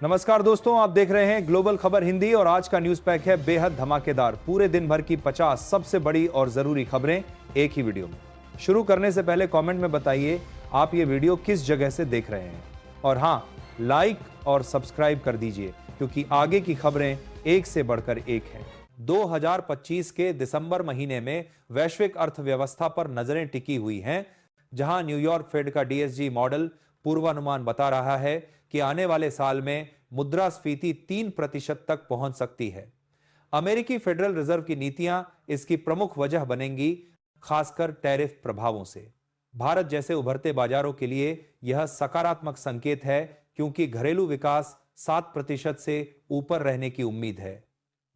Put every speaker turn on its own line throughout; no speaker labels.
नमस्कार दोस्तों, आप देख रहे हैं ग्लोबल खबर हिंदी और आज का न्यूज पैक है बेहद धमाकेदार। पूरे दिन भर की 50 सबसे बड़ी और जरूरी खबरें एक ही वीडियो में। शुरू करने से पहले कमेंट में बताइए आप ये वीडियो किस जगह से देख रहे हैं, और हाँ, लाइक और सब्सक्राइब कर दीजिए क्योंकि आगे की खबरें एक से बढ़कर एक हैं। 2025 के दिसंबर महीने में वैश्विक अर्थव्यवस्था पर नजरें टिकी हुई हैं, जहां न्यूयॉर्क फेड का DSG मॉडल पूर्वानुमान बता रहा है कि आने वाले साल में मुद्रास्फीति 3% तक पहुंच सकती है। अमेरिकी फेडरल रिजर्व की नीतियां इसकी प्रमुख वजह बनेंगी, खासकर टैरिफ प्रभावों से। भारत जैसे उभरते बाजारों के लिए यह सकारात्मक संकेत है क्योंकि घरेलू विकास 7% से ऊपर रहने की उम्मीद है।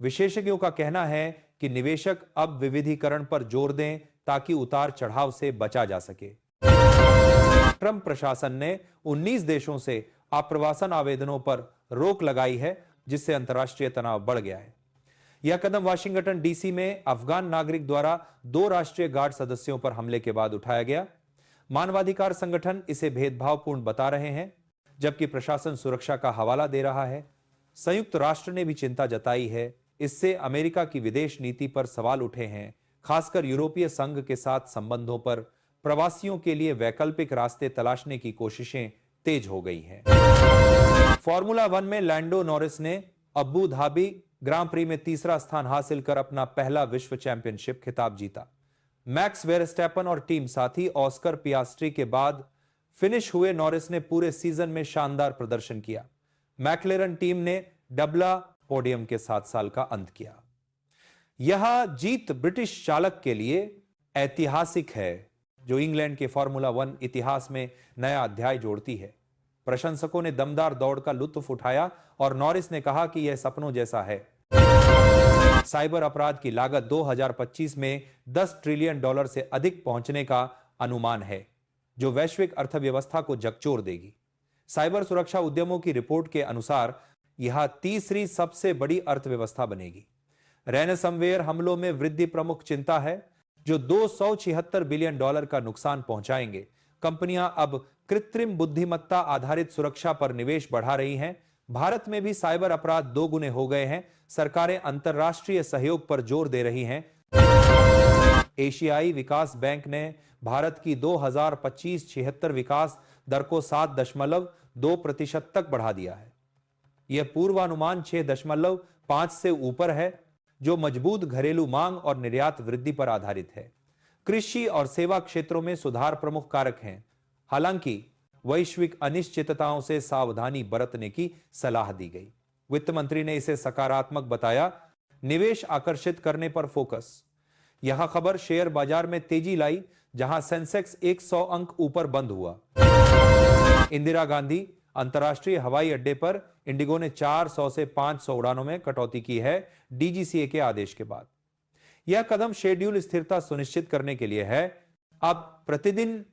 विशेषज्ञों का कहना है कि निवेशक अब विविधीकरण पर जोर दें ताकि उतार चढ़ाव से बचा जा सके। ट्रंप प्रशासन ने 19 देशों से आप्रवासन आवेदनों पर रोक लगाई है, जिससे अंतर्राष्ट्रीय तनाव बढ़ गया है। यह कदम वाशिंगटन DC में अफगान नागरिक द्वारा 2 राष्ट्रीय गार्ड सदस्यों पर हमले के बाद उठाया गया। मानवाधिकार संगठन इसे भेदभावपूर्ण बता रहे हैं, जबकि प्रशासन सुरक्षा का हवाला दे रहा है। संयुक्त राष्ट्र ने भी चिंता जताई है। इससे अमेरिका की विदेश नीति पर सवाल उठे हैं, खासकर यूरोपीय संघ के साथ संबंधों पर। प्रवासियों के लिए वैकल्पिक रास्ते तलाशने की कोशिशें तेज हो गई हैं। फॉर्मूला 1 में लैंडो नॉरिस ने अबू धाबी ग्रां प्री में तीसरा स्थान हासिल कर अपना पहला विश्व चैंपियनशिप खिताब जीता। मैक्स वेरस्टैपन और टीम साथी ऑस्कर पियास्ट्री के बाद फिनिश हुए नॉरिस ने पूरे सीजन में शानदार प्रदर्शन किया। मैक्लेरन टीम ने डबला पोडियम के साथ साल का अंत किया। यह जीत ब्रिटिश चालक के लिए ऐतिहासिक है, जो इंग्लैंड के फॉर्मूला 1 इतिहास में नया अध्याय जोड़ती है। प्रशंसकों ने दमदार दौड़ का लुत्फ उठाया और नॉरिस ने कहा कि यह सपनों जैसा है। साइबर अपराध की लागत 2025 में $10 ट्रिलियन से अधिक पहुंचने का अनुमान है, जो वैश्विक अर्थव्यवस्था को झकझोर देगी। साइबर सुरक्षा उद्यमों की रिपोर्ट के अनुसार यह तीसरी सबसे बड़ी अर्थव्यवस्था बनेगी। रैनसमवेयर हमलों में वृद्धि प्रमुख चिंता है, जो $276 बिलियन का नुकसान पहुंचाएंगे। कंपनियां अब कृत्रिम बुद्धिमत्ता आधारित सुरक्षा पर निवेश बढ़ा रही हैं। भारत में भी साइबर अपराध 2 गुने हो गए हैं। सरकारें अंतर्राष्ट्रीय सहयोग पर जोर दे रही हैं। एशियाई विकास बैंक ने भारत की 2025-76 विकास दर को 7.2% तक बढ़ा दिया है। यह पूर्वानुमान 6.5 से ऊपर है, जो मजबूत घरेलू मांग और निर्यात वृद्धि पर आधारित है। कृषि और सेवा क्षेत्रों में सुधार प्रमुख कारक हैं। हालांकि वैश्विक अनिश्चितताओं से सावधानी बरतने की सलाह दी गई। वित्त मंत्री ने इसे सकारात्मक बताया। निवेश आकर्षित करने पर फोकस। यह खबर शेयर बाजार में तेजी लाई, जहां सेंसेक्स 100 अंक ऊपर बंद हुआ। इंदिरा गांधी अंतर्राष्ट्रीय हवाई अड्डे पर इंडिगो ने 400 से 500 उड़ानों में कटौती की है, DGCA के आदेश के बाद। यह कदम शेड्यूल स्थिरता सुनिश्चित करने के लिए है। अब प्रतिदिन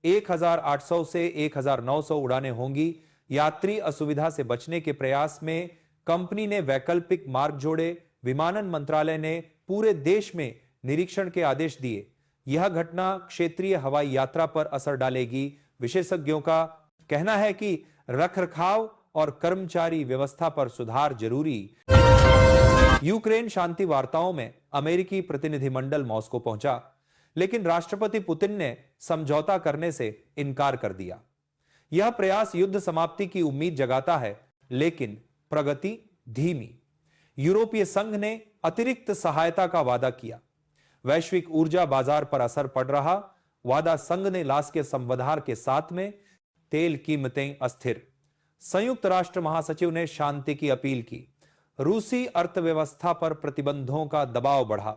1800 से 1900 उड़ानें होंगी। यात्री असुविधा से बचने के प्रयास में कंपनी ने वैकल्पिक मार्ग जोड़े। विमानन मंत्रालय ने पूरे देश में निरीक्षण के आदेश दिए। यह घटना क्षेत्रीय हवाई यात्रा पर असर डालेगी। विशेषज्ञों का कहना है कि रखरखाव और कर्मचारी व्यवस्था पर सुधार जरूरी। यूक्रेन शांति वार्ताओं में अमेरिकी प्रतिनिधिमंडल मॉस्को पहुंचा, लेकिन राष्ट्रपति पुतिन ने समझौता करने से इनकार कर दिया। यह प्रयास युद्ध समाप्ति की उम्मीद जगाता है, लेकिन प्रगति धीमी। यूरोपीय संघ ने अतिरिक्त सहायता का वादा किया। वैश्विक ऊर्जा बाजार पर असर पड़ रहा। वादा संघ ने लाश के संवधार के साथ में। तेल कीमतें अस्थिर। संयुक्त राष्ट्र महासचिव ने शांति की अपील की। रूसी अर्थव्यवस्था पर प्रतिबंधों का दबाव बढ़ा।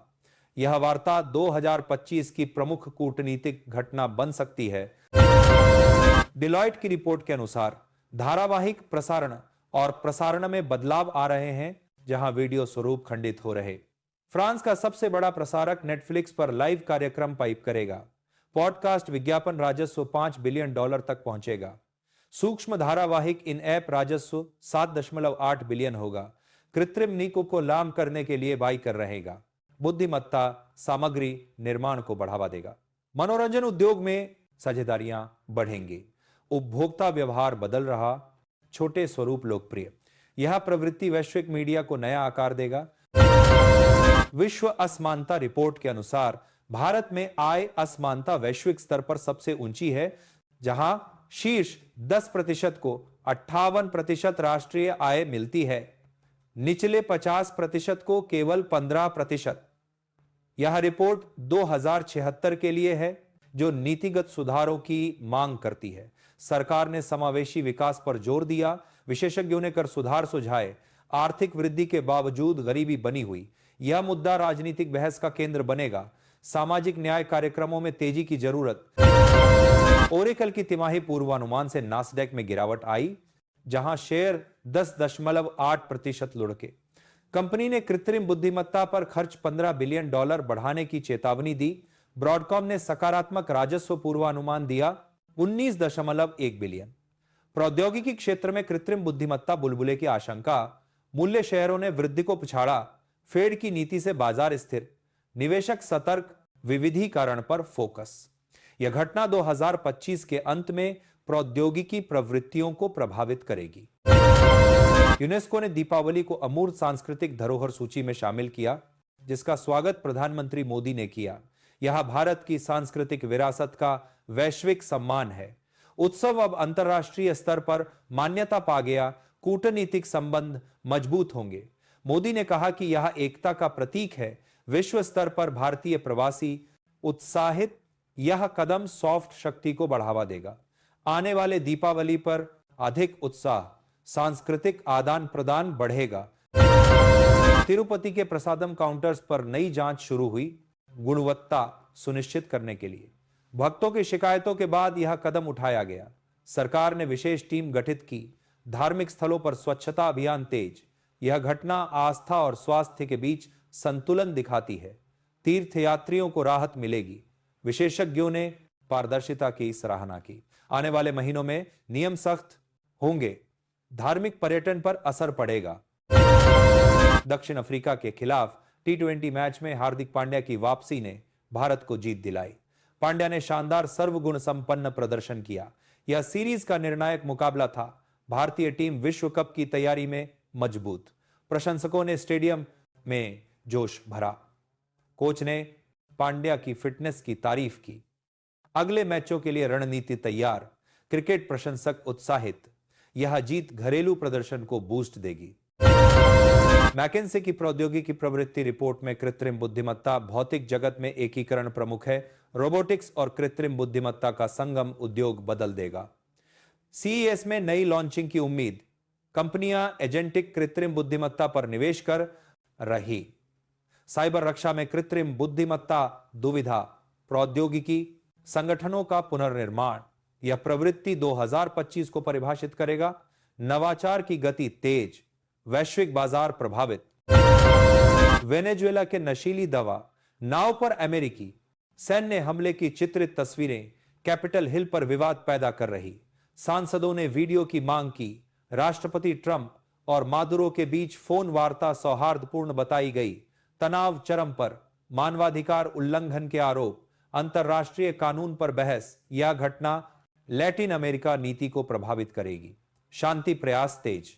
यह वार्ता 2025 की प्रमुख कूटनीतिक घटना बन सकती है। डिलॉयट की रिपोर्ट के अनुसार धारावाहिक प्रसारण और प्रसारण में बदलाव आ रहे हैं, जहां वीडियो स्वरूप खंडित हो रहे। फ्रांस का सबसे बड़ा प्रसारक नेटफ्लिक्स पर लाइव कार्यक्रम पाइप करेगा। पॉडकास्ट विज्ञापन राजस्व $5 बिलियन तक पहुंचेगा। सूक्ष्म धारावाहिक इन ऐप राजस्व 7.8 बिलियन होगा। कृत्रिम नीको को लाम करने के लिए बाई कर रहेगा। बुद्धिमत्ता सामग्री निर्माण को बढ़ावा देगा। मनोरंजन उद्योग में साझेदारियां बढ़ेंगी। उपभोक्ता व्यवहार बदल रहा। छोटे स्वरूप लोकप्रिय। यह प्रवृत्ति वैश्विक मीडिया को नया आकार देगा। विश्व असमानता रिपोर्ट के अनुसार भारत में आय असमानता वैश्विक स्तर पर सबसे ऊंची है, जहां शीर्ष 10% को 58% राष्ट्रीय आय मिलती है, निचले 50% को केवल 15%। यह रिपोर्ट 2076 के लिए है, जो नीतिगत सुधारों की मांग करती है। सरकार ने समावेशी विकास पर जोर दिया। विशेषज्ञों ने कर सुधार सुझाए। आर्थिक वृद्धि के बावजूद गरीबी बनी हुई। यह मुद्दा राजनीतिक बहस का केंद्र बनेगा। सामाजिक न्याय कार्यक्रमों में तेजी की जरूरत। ओरेकल की तिमाही पूर्वानुमान से नास्डैक में गिरावट आई, जहां शेयर 10.8% लुढ़के। कंपनी ने कृत्रिम बुद्धिमत्ता पर खर्च $15 बिलियन बढ़ाने की चेतावनी दी। ब्रॉडकॉम ने सकारात्मक राजस्व पूर्वानुमान दिया, 19.1 बिलियन। प्रौद्योगिकी क्षेत्र में कृत्रिम बुद्धिमत्ता बुलबुले की आशंका। मूल्य शेयरों ने वृद्धि को पिछाड़ा। फेड की नीति से बाजार स्थिर। निवेशक सतर्क। विविधीकरण पर फोकस। यह घटना 2025 के अंत में प्रौद्योगिकी प्रवृत्तियों को प्रभावित करेगी। यूनेस्को ने दीपावली को अमूर्त सांस्कृतिक धरोहर सूची में शामिल किया, जिसका स्वागत प्रधानमंत्री मोदी ने किया। यह भारत की सांस्कृतिक विरासत का वैश्विक सम्मान है। उत्सव अब अंतर्राष्ट्रीय स्तर पर मान्यता पा गया। कूटनीतिक संबंध मजबूत होंगे। मोदी ने कहा कि यह एकता का प्रतीक है। विश्व स्तर पर भारतीय प्रवासी उत्साहित। यह कदम सॉफ्ट शक्ति को बढ़ावा देगा। आने वाले दीपावली पर अधिक उत्साह, सांस्कृतिक आदान प्रदान बढ़ेगा। तिरुपति के प्रसादम काउंटर्स पर नई जांच शुरू हुई, गुणवत्ता सुनिश्चित करने के लिए। भक्तों की शिकायतों के बाद यह कदम उठाया गया। सरकार ने विशेष टीम गठित की। धार्मिक स्थलों पर स्वच्छता अभियान तेज। यह घटना आस्था और स्वास्थ्य के बीच संतुलन दिखाती है। तीर्थयात्रियों को राहत मिलेगी। विशेषज्ञों ने पारदर्शिता की सराहना की। आने वाले महीनों में नियम सख्त होंगे। धार्मिक पर्यटन पर असर पड़ेगा। दक्षिण अफ्रीका के खिलाफ T20 मैच में हार्दिक पांड्या की वापसी ने भारत को जीत दिलाई। पांड्या ने शानदार सर्वगुण संपन्न प्रदर्शन किया। यह सीरीज का निर्णायक मुकाबला था। भारतीय टीम विश्व कप की तैयारी में मजबूत। प्रशंसकों ने स्टेडियम में जोश भरा। कोच ने पांड्या की फिटनेस की तारीफ की। अगले मैचों के लिए रणनीति तैयार। क्रिकेट प्रशंसक उत्साहित। यह जीत घरेलू प्रदर्शन को बूस्ट देगी। मैकेंसे की प्रौद्योगिकी प्रवृत्ति रिपोर्ट में कृत्रिम बुद्धिमत्ता भौतिक जगत में एकीकरण प्रमुख है। रोबोटिक्स और कृत्रिम बुद्धिमत्ता का संगम उद्योग बदल देगा। CES में नई लॉन्चिंग की उम्मीद। कंपनियां एजेंटिक कृत्रिम बुद्धिमत्ता पर निवेश कर रही। साइबर रक्षा में कृत्रिम बुद्धिमत्ता दुविधा। प्रौद्योगिकी संगठनों का पुनर्निर्माण। यह प्रवृत्ति 2025 को परिभाषित करेगा। नवाचार की गति तेज। वैश्विक बाजार प्रभावित। वेनेजुएला के नशीली दवा नाव पर अमेरिकी सैन्य हमले की चित्रित तस्वीरें कैपिटल हिल पर विवाद पैदा कर रही। सांसदों ने वीडियो की मांग की। राष्ट्रपति ट्रंप और मादुरो के बीच फोन वार्ता सौहार्दपूर्ण बताई गई। तनाव चरम पर। मानवाधिकार उल्लंघन के आरोप। अंतर्राष्ट्रीय कानून पर बहस। यह घटना लैटिन अमेरिका नीति को प्रभावित करेगी। शांति प्रयास तेज।